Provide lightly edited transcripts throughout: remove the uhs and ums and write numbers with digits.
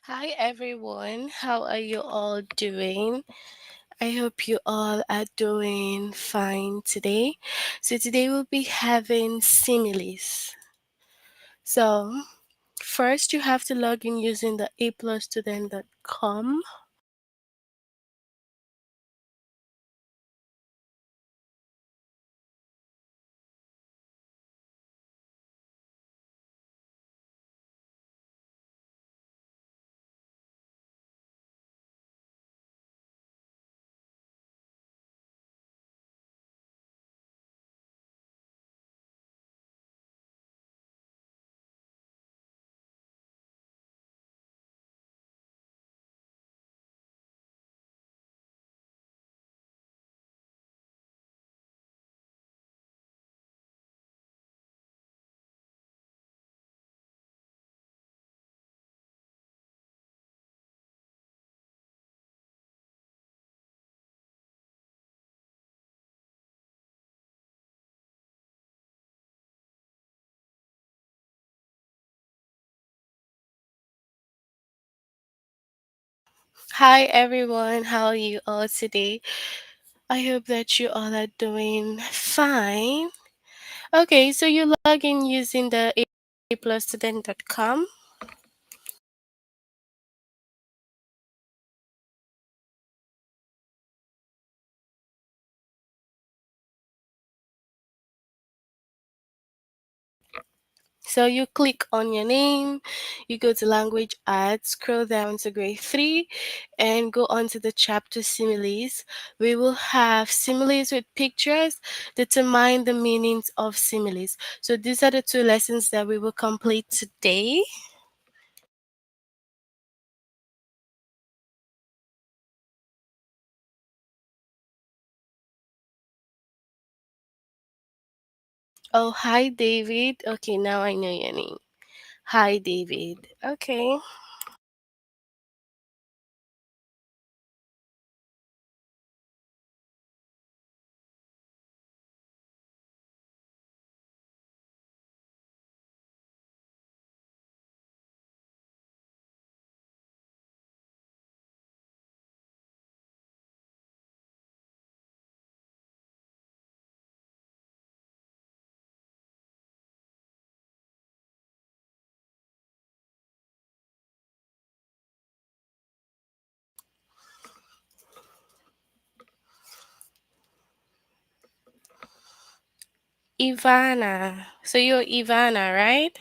Hi everyone, how are you all doing? I hope you all are doing fine today. So, today we'll be having similes. So, first you have to log in using the aplusstudent.com. Hi everyone, how are you all today? I hope that you all are doing fine. Okay, so you log in using the aplusstudent.com. So you click on your name, you go to language arts, scroll down to grade 3, and go on to the chapter similes. We will have similes with pictures, determine the meanings of similes. So these are the two lessons that we will complete today. Oh, hi, David. Okay, now I know your name. Hi, David. Okay. Ivana. So you're Ivana, right?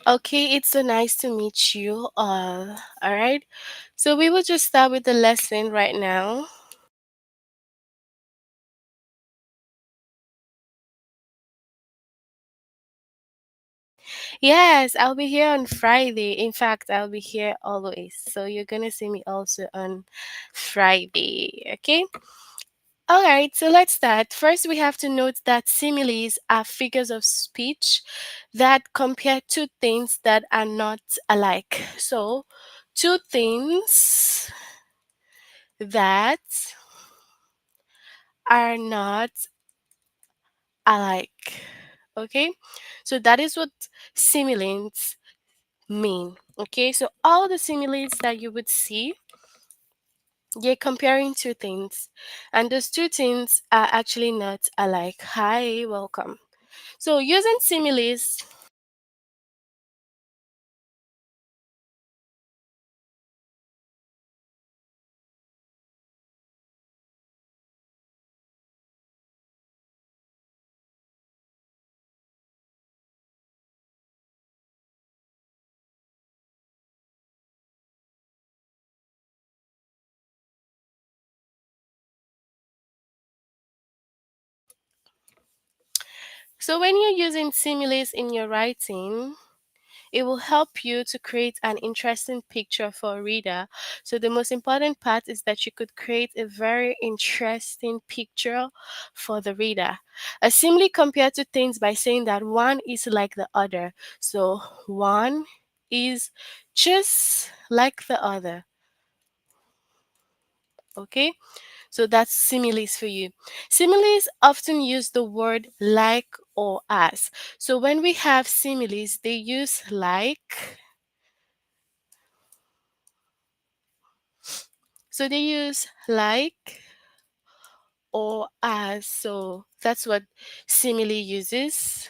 Okay, it's so nice to meet you all. All right. So we will just start with the lesson right now. Yes, I'll be here on Friday. In fact, I'll be here always. So you're going to see me also on Friday. Okay. All right. So let's start. First, we have to note that similes are figures of speech that compare two things that are not alike. So, two things that are not alike. Okay, so that is what similes mean. Okay, so all the similes that you would see, you're comparing two things, and those two things are actually not alike. Hi, welcome. So using similes, so when you're using similes in your writing, it will help you to create an interesting picture for a reader. So the most important part is that you could create a very interesting picture for the reader. A simile compare to things by saying that one is like the other. So one is just like the other. Okay, so that's similes for you. Similes often use the word like or as. So when we have similes, they use like. So they use like or as. So that's what simile uses.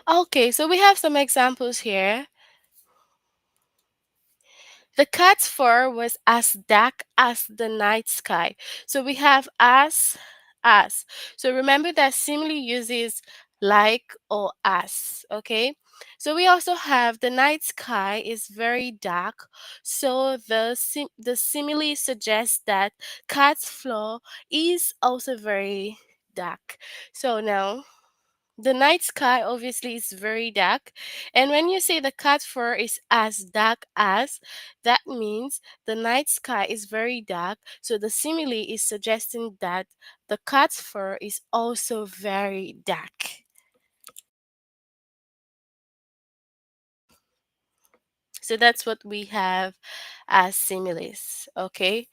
Okay, so we have some examples here. The cat's fur was as dark as the night sky. So we have as. So remember that simile uses like or as. Okay. So we also have the night sky is very dark. So the simile suggests that cat's fur is also very dark. So now the night sky obviously is very dark. And when you say the cat fur is as dark as, that means the night sky is very dark. So the simile is suggesting that the cat's fur is also very dark. So that's what we have as similes. Okay.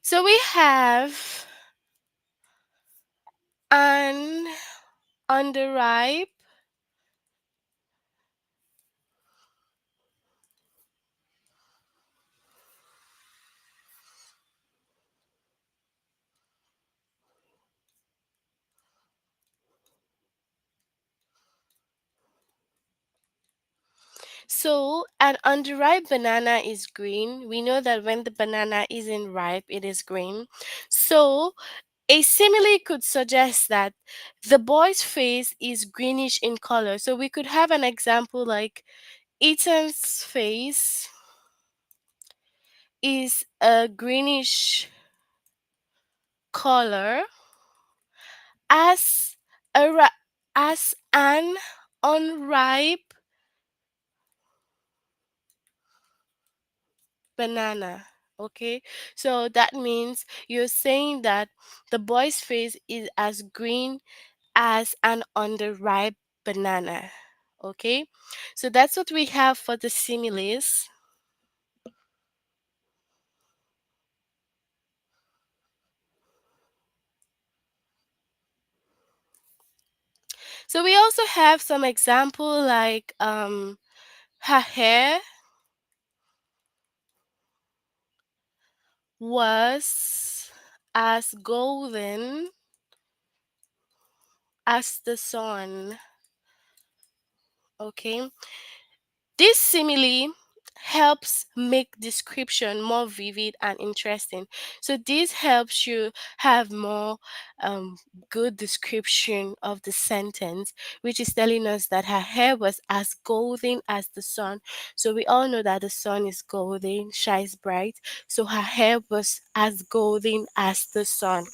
So we have an underripe. So, an underripe banana is green. We know that when the banana isn't ripe, it is green. So, a simile could suggest that the boy's face is greenish in color. So, we could have an example like Ethan's face is a greenish color as as an unripe banana. Okay, so that means you're saying that the boy's face is as green as an underripe banana. Okay, so that's what we have for the similes. So we also have some example like her hair was as golden as the sun. Okay, this simile helps make description more vivid and interesting. So this helps you have more um, good description of the sentence, which is telling us that her hair was as golden as the sun. So we all know that the sun is golden, shines bright. So her hair was as golden as the sun.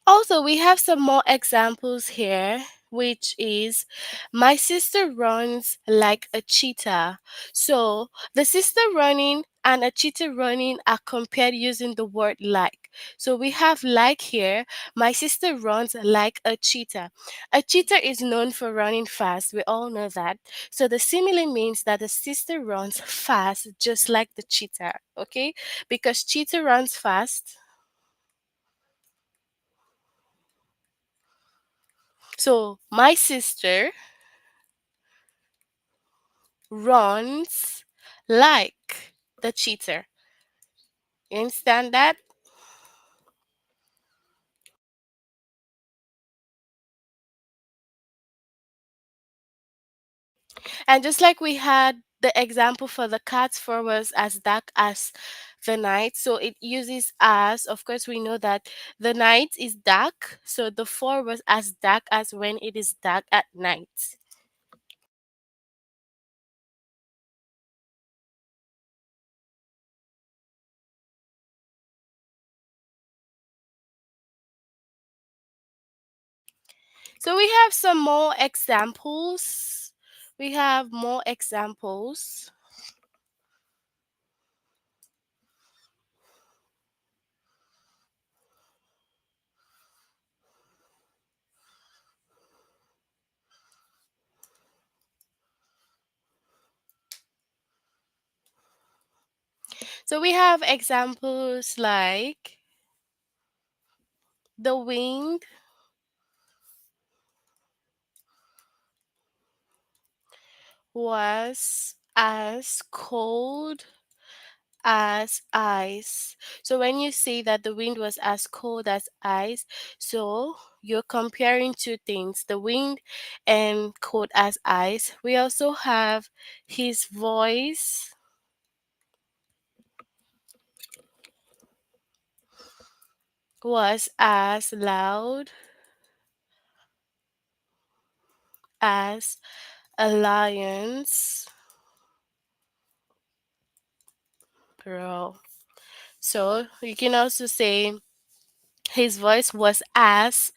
Also, we have some more examples here, which is my sister runs like a cheetah. So, the sister running and a cheetah running are compared using the word like. So, we have like here, my sister runs like a cheetah. A cheetah is known for running fast. We all know that. So, the simile means that the sister runs fast just like the cheetah, okay? Because cheetah runs fast. So, my sister runs like the cheater. You understand that? And just like we had the example for the cat's fur was as dark as the night, so it uses as, of course, we know that the night is dark, so the fur was as dark as when it is dark at night. So we have some more examples. We have more examples. So we have examples like the wind was as cold as ice. So when you say that the wind was as cold as ice, so you're comparing two things, the wind and cold as ice. We also have his voice was as loud as a lion's roar. So you can also say his voice was as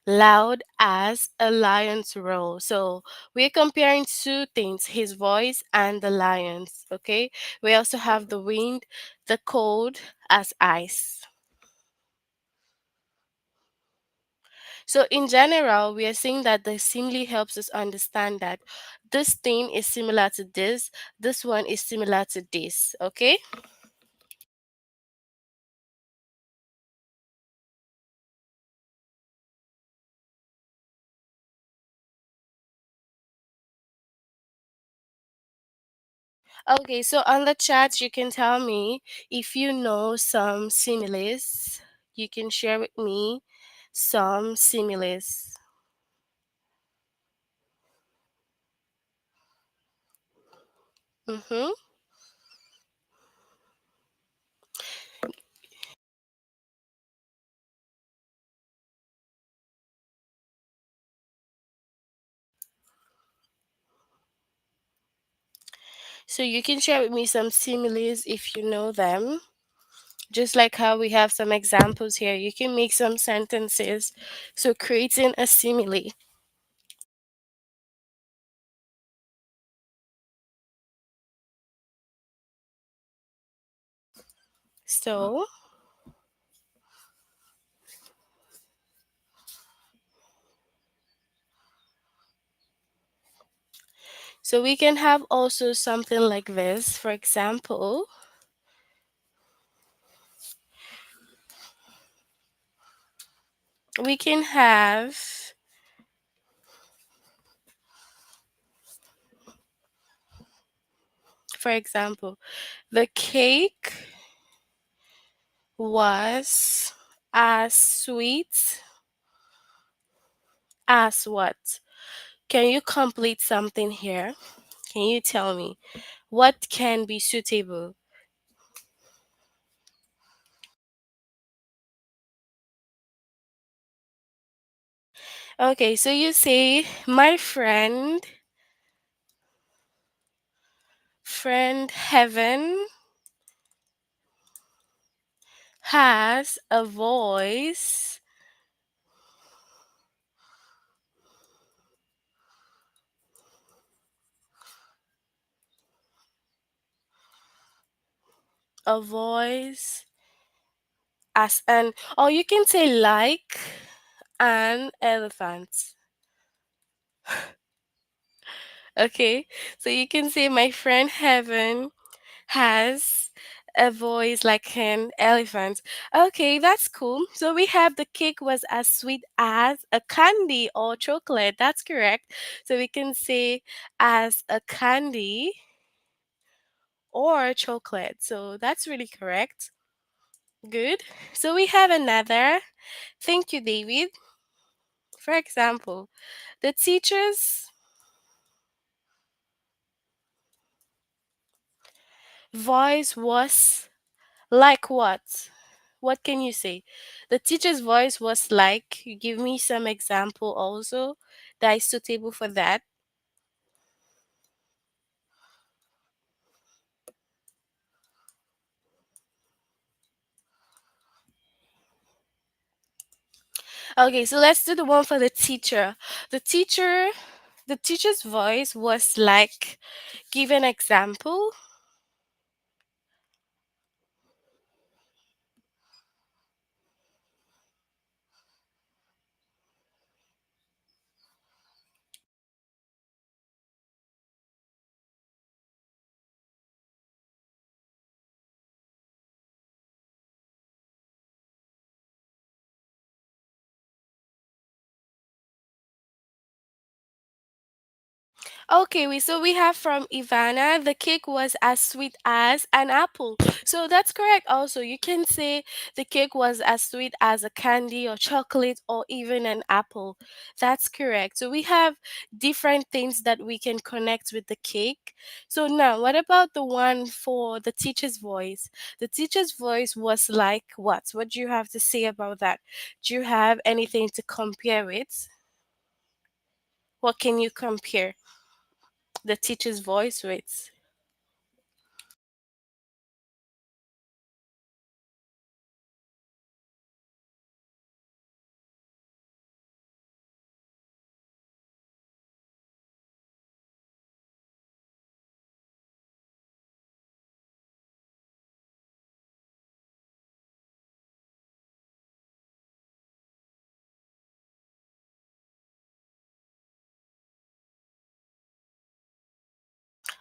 loud as a lion's roar. So we're comparing two things, his voice and the lions. Okay. We also have the wind, the cold as ice. So in general, we are saying that the simile helps us understand that this thing is similar to this one is similar to this. Okay. Okay, so on the chat, you can tell me if you know some similes. You can share with me some similes. Mm-hmm. So you can share with me some similes if you know them. Just like how we have some examples here, you can make some sentences. So creating a simile. So, so we can have also something like this. For example, we can have, for example, the cake was as sweet as what? Can you complete something here? Can you tell me what can be suitable? Okay, so you say, my friend Heaven has a voice a voice as an, or you can say like an elephant. Okay, so you can say my friend Heaven has a voice like an elephant. Okay, that's cool. So we have the cake was as sweet as a candy or chocolate. That's correct. So we can say as a candy or chocolate. So that's really correct. Good. So we have another. Thank you, David. For example, the teacher's voice was like what? What can you say? The teacher's voice was like. You give me some example also that is suitable for that. Okay, so let's do the one for the teacher. The teacher, the teacher's voice was like. Give an example. Okay, so we have from Ivana, the cake was as sweet as an apple. So that's correct also. You can say the cake was as sweet as a candy or chocolate or even an apple. That's correct. So we have different things that we can connect with the cake. So now, what about the one for the teacher's voice? The teacher's voice was like what? What do you have to say about that? Do you have anything to compare with? What can you compare the teacher's voice with?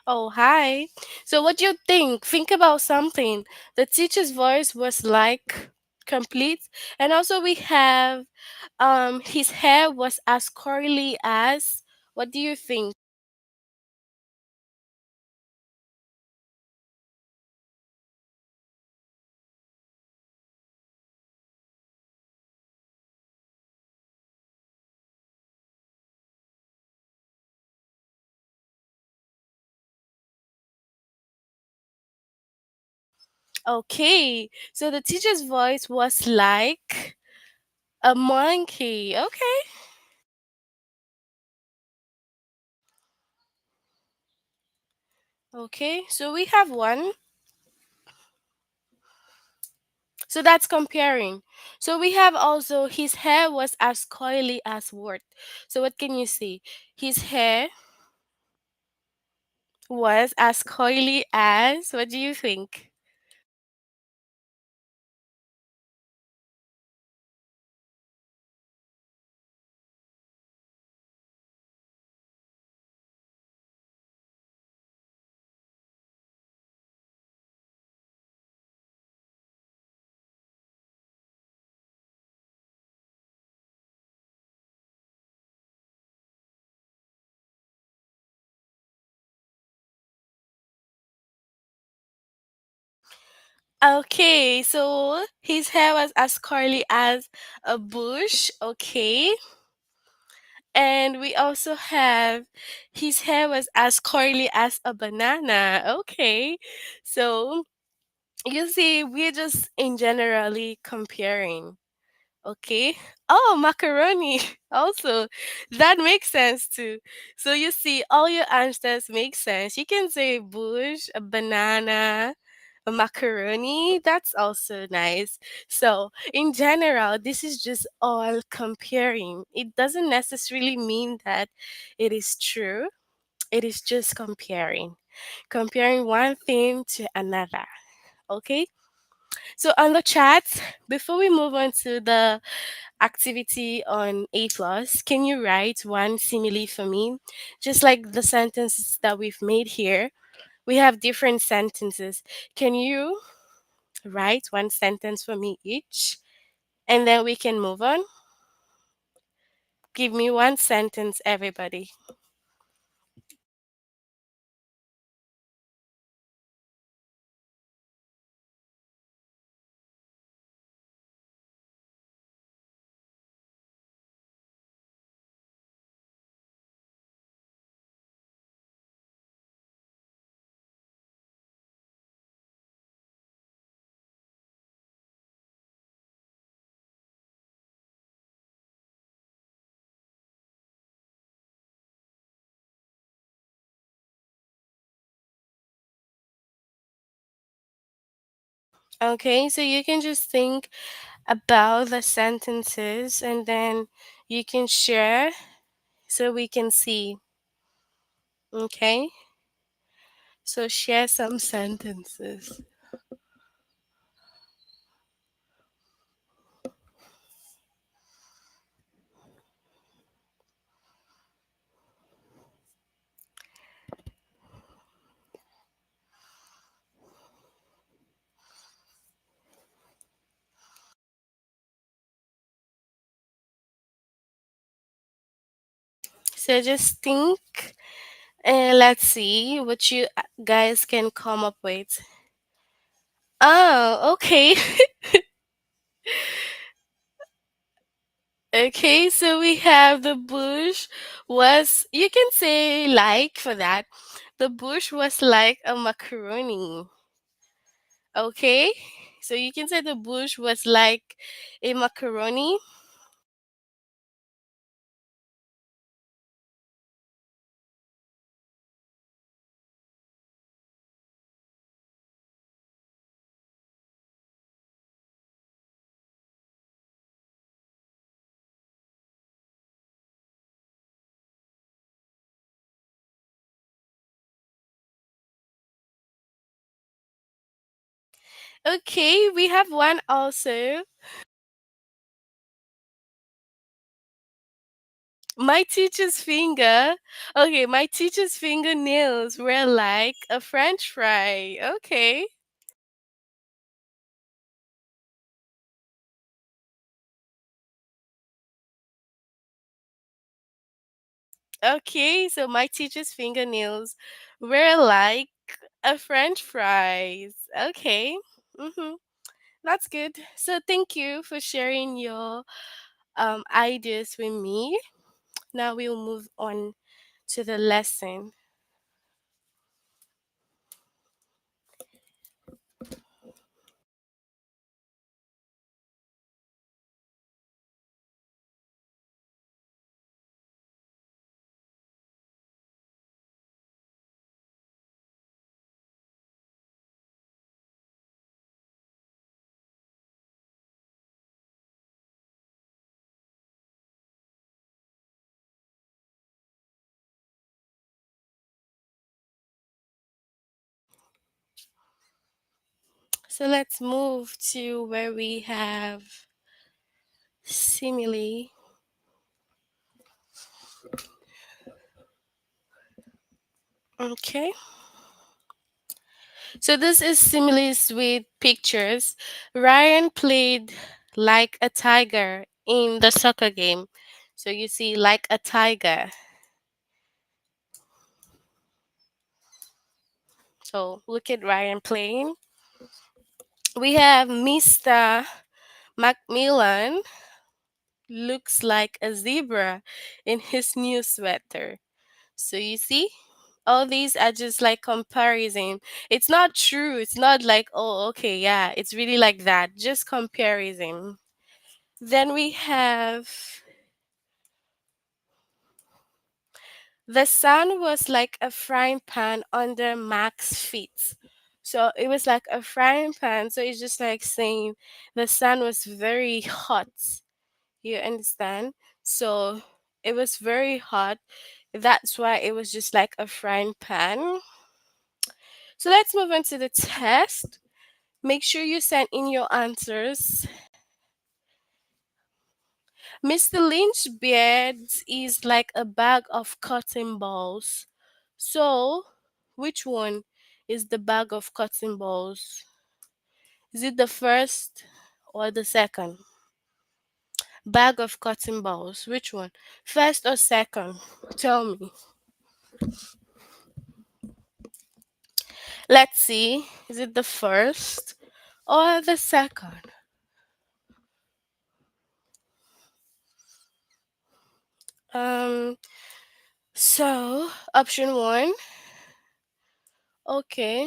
Oh, hi. So, what do you think? Think about something. The teacher's voice was like complete, and also we have his hair was as curly as. What do you think? Okay, so the teacher's voice was like a monkey. Okay, okay. So we have one. So that's comparing. So we have also his hair was as coily as what? So what can you say? His hair was as coily as. What do you think? Okay, so his hair was as curly as a bush. Okay. And we also have his hair was as curly as a banana. Okay. So you see, we're just in generally comparing. Okay. Oh, macaroni. Also, that makes sense too. So you see, all your answers make sense. You can say bush, a banana, a macaroni. That's also nice. So, in general, this is just all comparing. It doesn't necessarily mean that it is true. It is just comparing. Comparing one thing to another. Okay. So on the chat, before we move on to the activity on A plus, can you write one simile for me? Just like the sentences that we've made here, we have different sentences. Can you write one sentence for me each? And then we can move on. Give me one sentence, everybody. Okay, so you can just think about the sentences and then you can share so we can see. Okay, so share some sentences. So just think and let's see what you guys can come up with. Oh, okay. Okay, so we have the bush was, you can say like for that. The bush was like a macaroni. Okay, so you can say the bush was like a macaroni. Okay, we have one also. My teacher's finger. Okay, my teacher's fingernails were like a French fry. Okay. Okay, so my teacher's fingernails were like a French fries. Okay. Mm-hmm. That's good. So thank you for sharing your ideas with me. Now we'll move on to the lesson. So let's move to where we have simile. Okay. So this is similes with pictures. Ryan played like a tiger in the soccer game. So you see, like a tiger. So look at Ryan playing. We have Mr. Macmillan looks like a zebra in his new sweater. So you see, all these are just like comparison. It's not true. It's not like, oh, okay, yeah, it's really like that. Just comparison. Then we have the sun was like a frying pan under Mac's feet. So it was like a frying pan. So it's just like saying the sun was very hot. You understand? So it was very hot. That's why it was just like a frying pan. So let's move on to the test. Make sure you send in your answers. Mr. Lynch's beard is like a bag of cotton balls. So, which one is the bag of cotton balls? Is it the first or the second? Bag of cotton balls. Which one? First or second? Tell me. Let's see. Is it the first or the second? Um, so option one. Okay,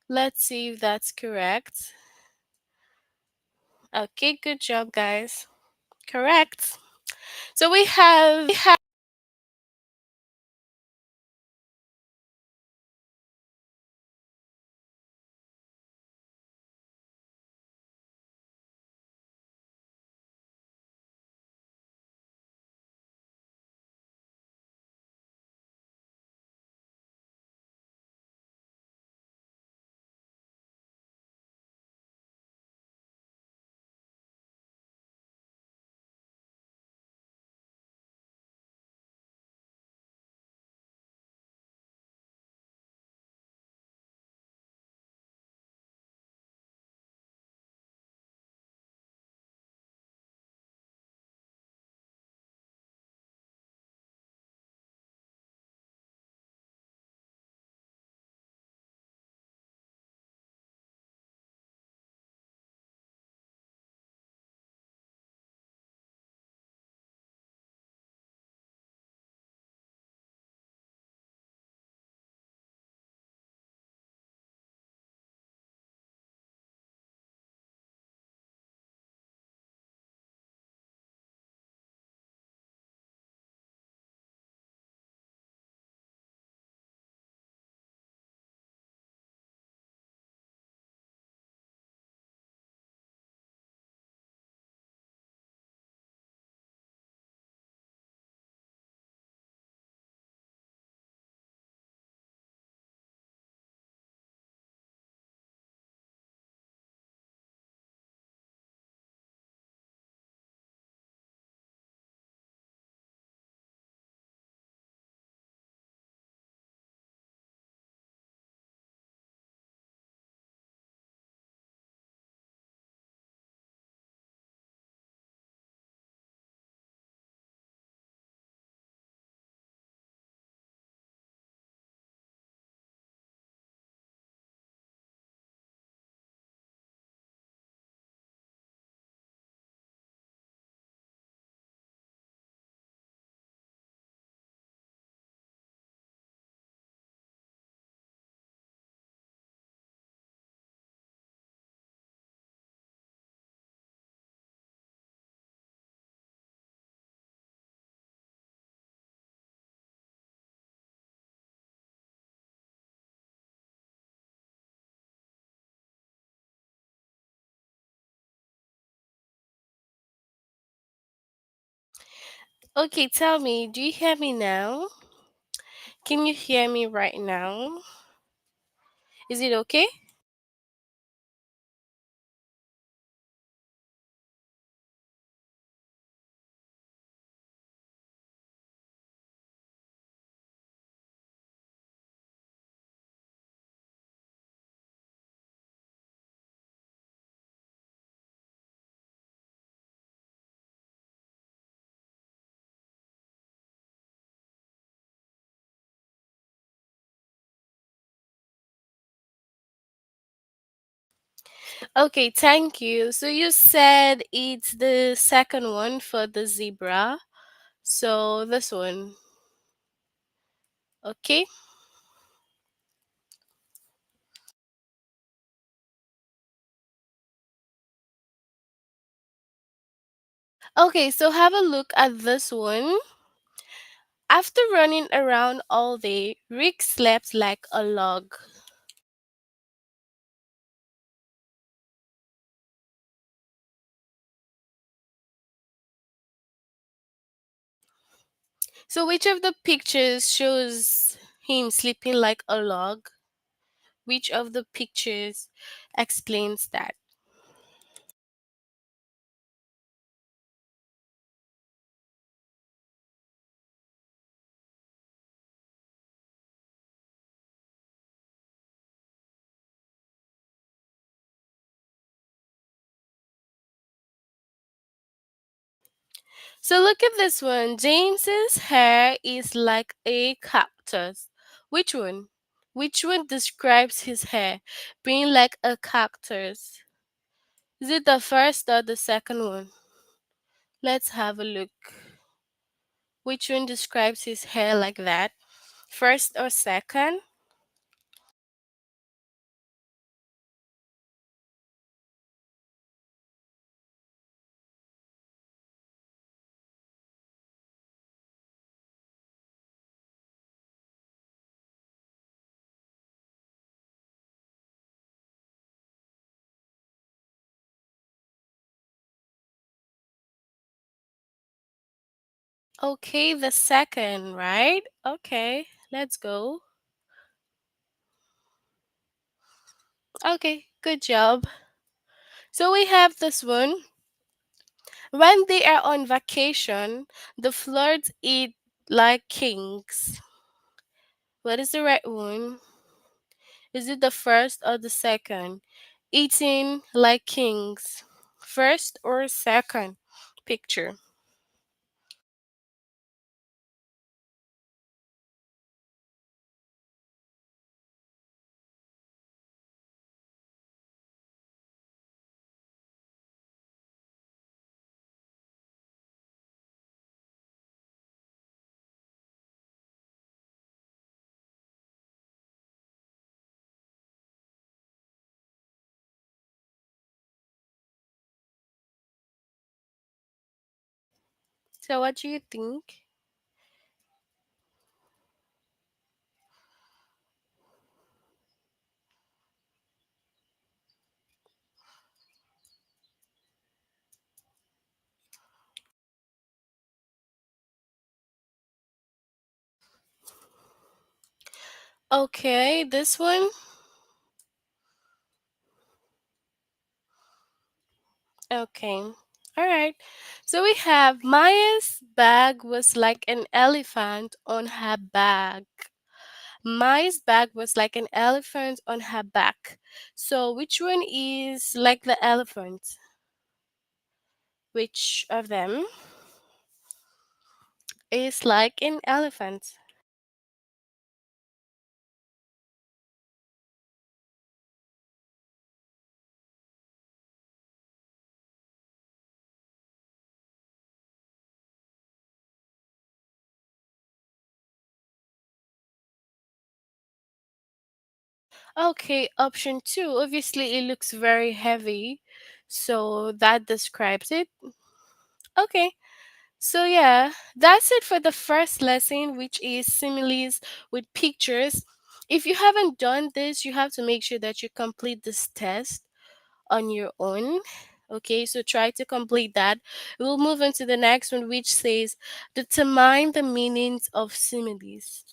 let's see if that's correct. Okay, good job, guys. Correct. So we have. Okay, tell me, do you hear me now? Can you hear me right now? Is it okay? Okay, thank you. So you said it's the second one for the zebra. So this one. Okay. Okay, so have a look at this one. After running around all day, Rick slept like a log. So which of the pictures shows him sleeping like a log? Which of the pictures explains that? So look at this one. James's hair is like a cactus. Which one? Which one describes his hair being like a cactus? Is it the first or the second one? Let's have a look. Which one describes his hair like that? First or second? Okay, the second, right? Okay, let's go. Okay, good job. So we have this one. When they are on vacation, the flirts eat like kings. What is the right one? Is it the first or the second? Eating like kings. First or second picture? So what do you think? Okay, this one. Okay. All right. So we have Maya's bag was like an elephant on her bag. Maya's bag was like an elephant on her back. So which one is like the elephant? Which of them is like an elephant? Okay, option two. Obviously, it looks very heavy. So that describes it. Okay. So yeah, that's it for the first lesson, which is similes with pictures. If you haven't done this, you have to make sure that you complete this test on your own. Okay, so try to complete that. We'll move on to the next one, which says determine the meanings of similes.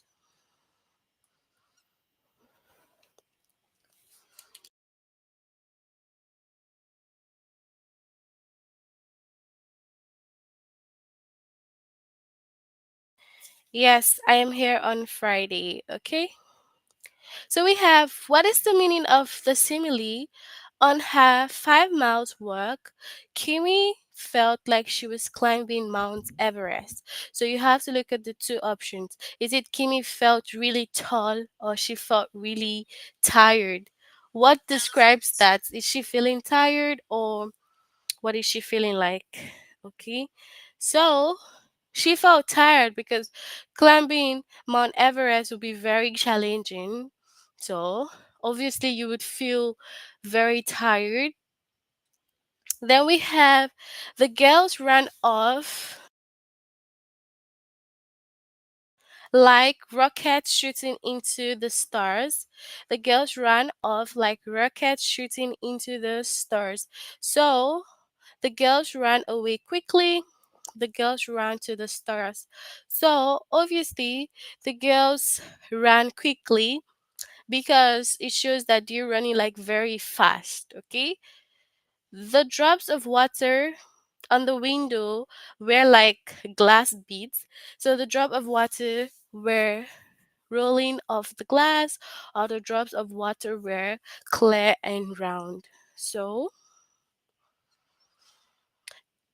Yes, I am here on Friday. Okay, so we have what is the meaning of the simile? On her 5 miles walk, Kimi felt like she was climbing Mount Everest. So you have to look at the two options. Is it Kimi felt really tall or she felt really tired? What describes that? Is she feeling tired or what is she feeling like? Okay. So she felt tired because climbing Mount Everest would be very challenging. So obviously you would feel very tired. Then we have the girls ran off like rockets shooting into the stars. The girls ran off like rockets shooting into the stars. So the girls ran away quickly. The girls ran to the stars. So obviously the girls ran quickly because it shows that you're running like very fast. Okay. The drops of water on the window were like glass beads. So the drop of water were rolling off the glass, or the drops of water were clear and round. So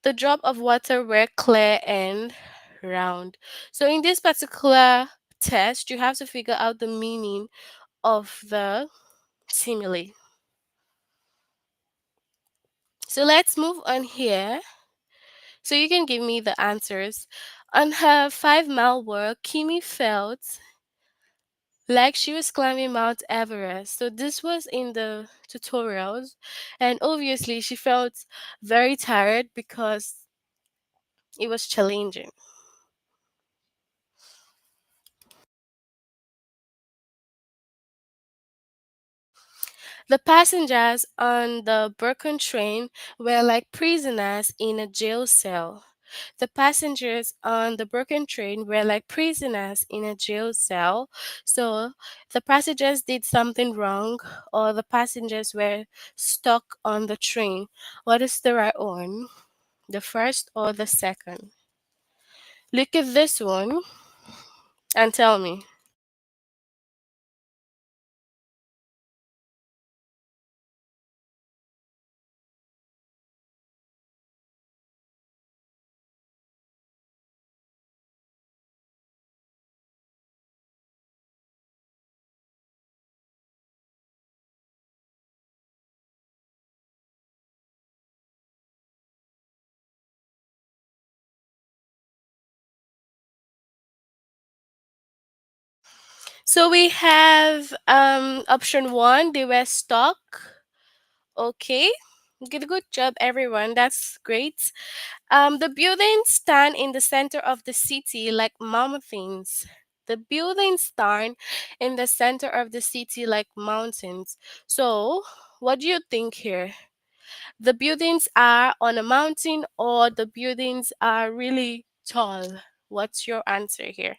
the drop of water were clear and round. So in this particular test, you have to figure out the meaning of the simile. So let's move on here. So you can give me the answers. On her 5 mile walk, Kimi felt like she was climbing Mount Everest. So this was in the tutorials, and obviously she felt very tired because it was challenging. The passengers on the broken train were like prisoners in a jail cell. The passengers on the broken train were like prisoners in a jail cell. So the passengers did something wrong, or the passengers were stuck on the train. What is the right one? The first or the second? Look at this one and tell me. So we have option one, they were stuck. Okay. Good job everyone. That's great. The buildings stand in the center of the city like mountains. The buildings stand in the center of the city like mountains. So, what do you think here? The buildings are on a mountain, or the buildings are really tall? What's your answer here?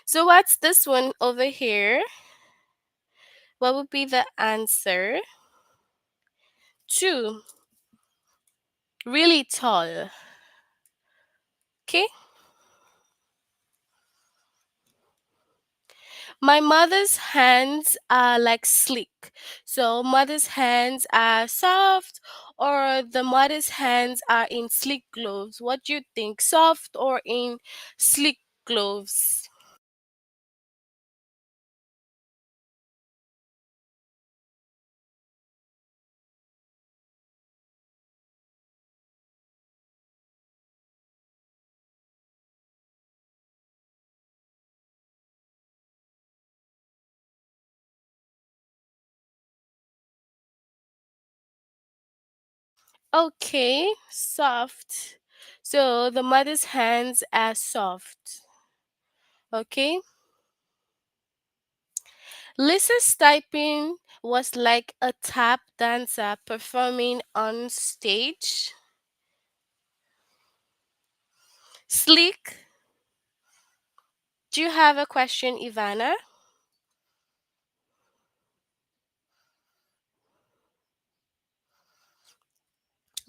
So, what's this one over here? What would be the answer? Two. Really tall. Okay. My mother's hands are like slick. So mother's hands are soft, or the mother's hands are in slick gloves. What do you think? Soft or in slick gloves? Okay, soft. So the mother's hands are soft. Okay. Lisa's typing was like a tap dancer performing on stage. Sleek. Do you have a question, Ivana?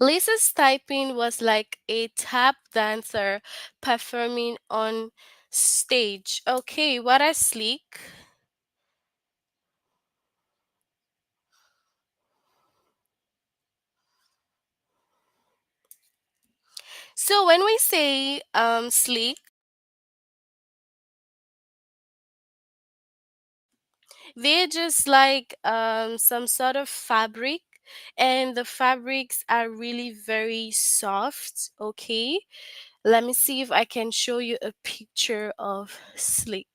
Lisa's typing was like a tap dancer performing on stage. Okay, what a sleek. So when we say sleek, They're just like some sort of fabric, and the fabrics are really very soft. Okay, let me see if I can show you a picture of Slick.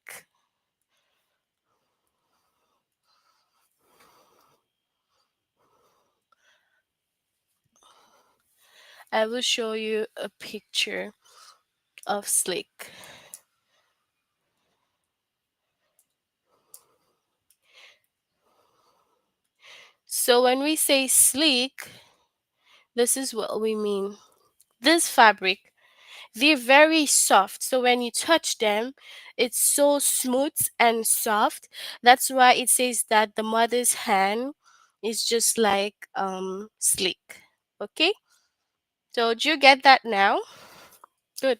I will show you a picture of Slick. So when we say sleek, this is what we mean. This fabric, they're very soft. So when you touch them, it's so smooth and soft. That's why it says that the mother's hand is just like sleek. Okay? So do you get that now? Good.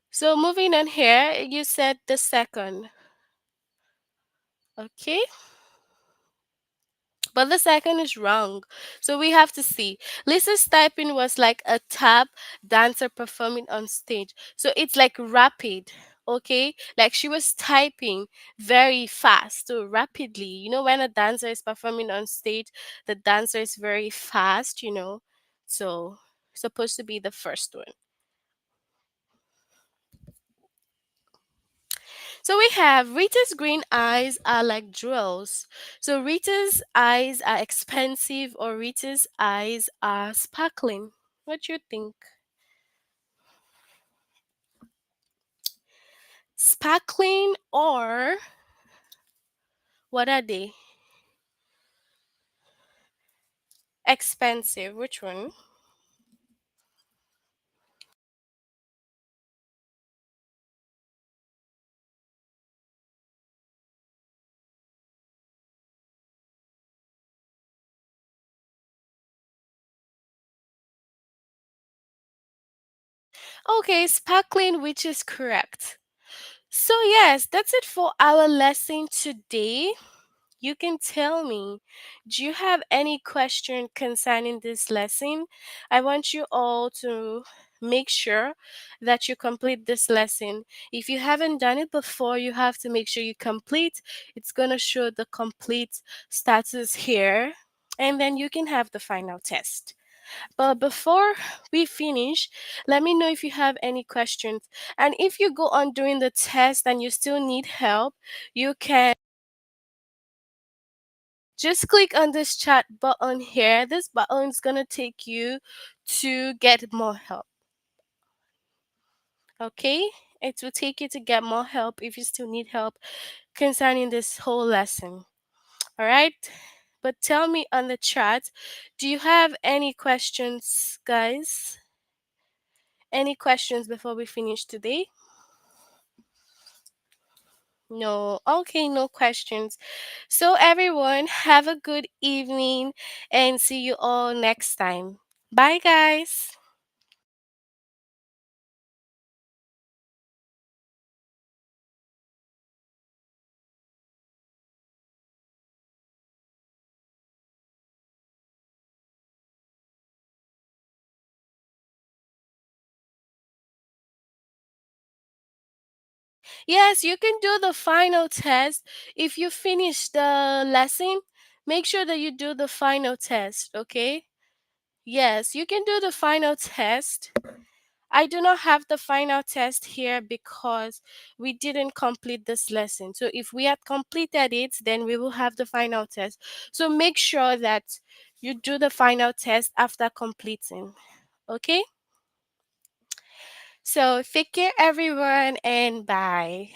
So moving on here, you said the second. Okay? But the second is wrong. So we have to see. Lisa's typing was like a tap dancer performing on stage. So it's like rapid. Okay? Like she was typing very fast. So rapidly. You know, when a dancer is performing on stage, the dancer is very fast. So supposed to be the first one. So we have Rita's green eyes are like jewels. So Rita's eyes are expensive or Rita's eyes are sparkling. What you think? Sparkling or what are they? Expensive. Which one? Okay, sparkling, which is correct. So yes, that's it for our lesson today. You can tell me, do you have any question concerning this lesson? I want you all to make sure that you complete this lesson. If you haven't done it before, you have to make sure you complete. It's going to show the complete status here, and then you can have the final test. But before we finish, let me know if you have any questions. And if you go on doing the test and you still need help, you can just click on this chat button here. This button is going to take you to get more help. Okay? It will take you to get more help if you still need help concerning this whole lesson. All right? But tell me on the chat, do you have any questions, guys? Any questions before we finish today? No. Okay, no questions. So, everyone, have a good evening and see you all next time. Bye, guys. Yes, you can do the final test. If you finish the lesson, make sure that you do the final test, okay? Yes, you can do the final test. I do not have the final test here because we didn't complete this lesson. So if we had completed it, then we will have the final test. So make sure that you do the final test after completing. Okay? So take care everyone and bye.